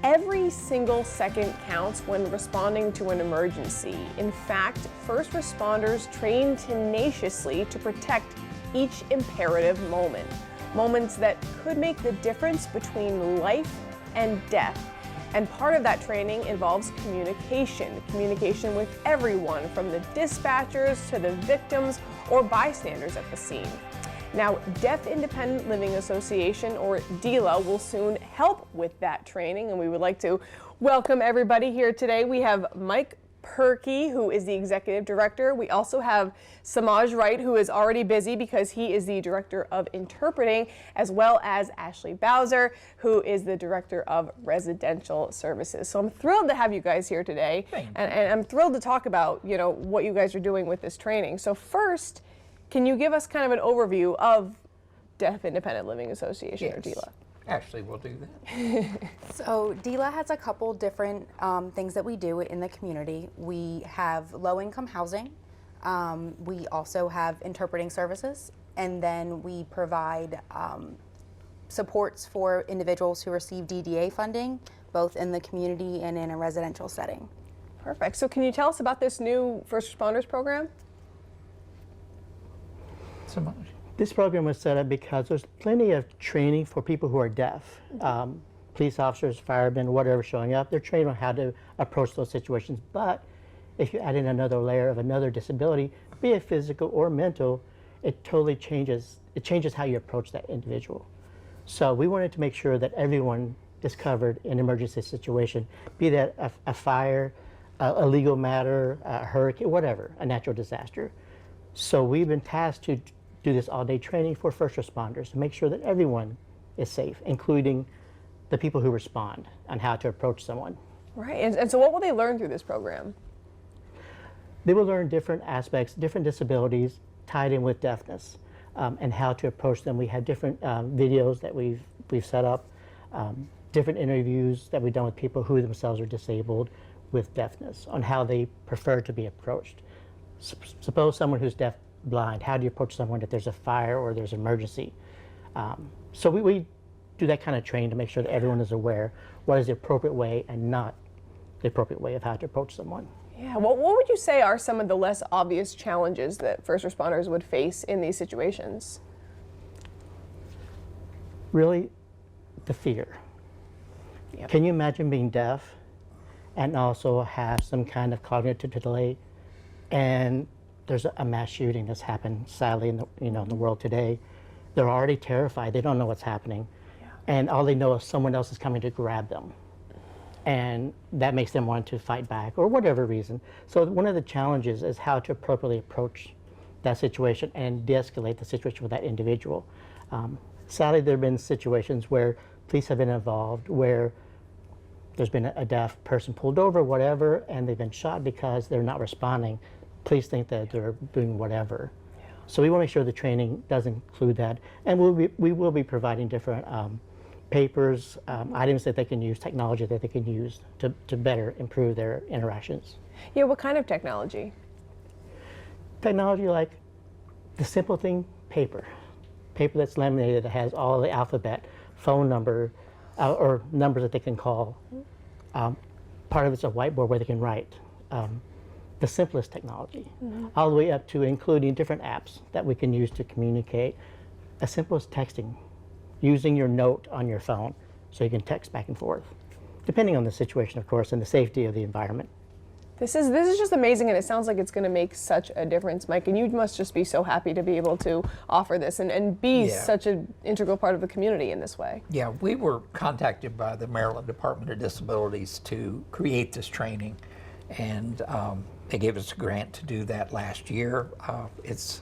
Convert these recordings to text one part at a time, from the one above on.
Every single second counts when responding to an emergency. In fact, first responders train tenaciously to protect each imperative moment. Moments that could make the difference between life and death. And part of that training involves communication with everyone from the dispatchers to the victims or bystanders at the scene. Now, Deaf Independent Living Association, or DELA, will soon help with that training, and we would like to welcome everybody here today. We have Mike Perky, who is the executive director. We also have Samaj Wright, who is already busy because he is the director of interpreting, as well as Ashley Bowser, who is the director of residential services. So I'm thrilled to have you guys here today, and I'm thrilled to talk about, what you guys are doing with this training. So first, can you give us kind of an overview of Deaf Independent Living Association, or DELA? Ashley will do that. So DELA has a couple different things that we do in the community. We have low-income housing. We also have interpreting services, and then we provide supports for individuals who receive DDA funding, both in the community and in a residential setting. Perfect. So can you tell us about this new first responders program? This program was set up because there's plenty of training for people who are deaf. Police officers, firemen, whatever showing up, they're trained on how to approach those situations. But if you add in another layer of another disability, be it physical or mental, it totally changes. It changes how you approach that individual. So we wanted to make sure that everyone is covered in an emergency situation, be that a fire, a legal matter, a hurricane, whatever, a natural disaster. So we've been tasked to do this all-day training for first responders to make sure that everyone is safe, including the people who respond, on how to approach someone. Right, and so what will they learn through this program? They will learn different aspects, different disabilities tied in with deafness, and how to approach them. We have different videos that we've set up, different interviews that we've done with people who themselves are disabled with deafness, on how they prefer to be approached. Suppose someone who's deaf blind, how do you approach someone if there's a fire or there's an emergency? So we do that kind of training to make sure that everyone is aware what is the appropriate way and not the appropriate way of how to approach someone. Yeah, what would you say are some of the less obvious challenges that first responders would face in these situations? Really, the fear. Yep. Can you imagine being deaf and also have some kind of cognitive delay, and there's a mass shooting that's happened sadly in the world today? They're already terrified. They don't know what's happening. Yeah. And all they know is someone else is coming to grab them. And that makes them want to fight back or whatever reason. So one of the challenges is how to appropriately approach that situation and de-escalate the situation with that individual. Sadly, there have been situations where police have been involved, where there's been a deaf person pulled over, whatever, and they've been shot because they're not responding. Police think that they're doing whatever. Yeah. So we want to make sure the training does include that. And we will be providing different papers, items that they can use, technology that they can use to better improve their interactions. Yeah, what kind of technology? Technology like the simple thing, paper. Paper that's laminated that has all the alphabet, phone number, or numbers that they can call. Part of it's a whiteboard where they can write. The simplest technology, all the way up to including different apps that we can use to communicate. As simple as texting, using your note on your phone so you can text back and forth, depending on the situation, of course, and the safety of the environment. This is just amazing, and it sounds like it's going to make such a difference, Mike, and you must just be so happy to be able to offer this and be such an integral part of the community in this way. Yeah, we were contacted by the Maryland Department of Disabilities to create this training, and they gave us a grant to do that last year. It's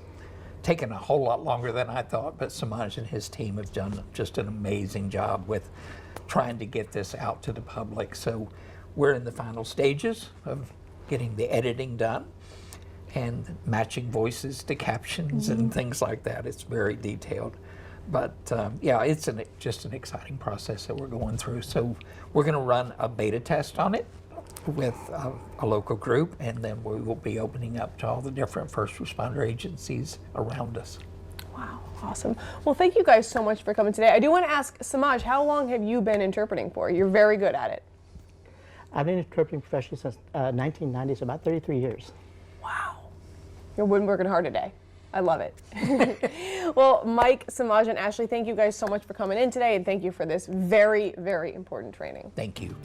taken a whole lot longer than I thought, but Samaj and his team have done just an amazing job with trying to get this out to the public. So we're in the final stages of getting the editing done and matching voices to captions and things like that. It's very detailed. But yeah, it's just an exciting process that we're going through. So we're going to run a beta test on it with a local group, and then we will be opening up to all the different first responder agencies around us. Wow, awesome. Well, thank you guys so much for coming today. I do want to ask Samaj, how long have you been interpreting for? You're very good at it. I've been interpreting professionally since 1990, so about 33 years. Wow. You've been working hard today. I love it. Well, Mike, Samaj, and Ashley, thank you guys so much for coming in today, and thank you for this very, very important training. Thank you.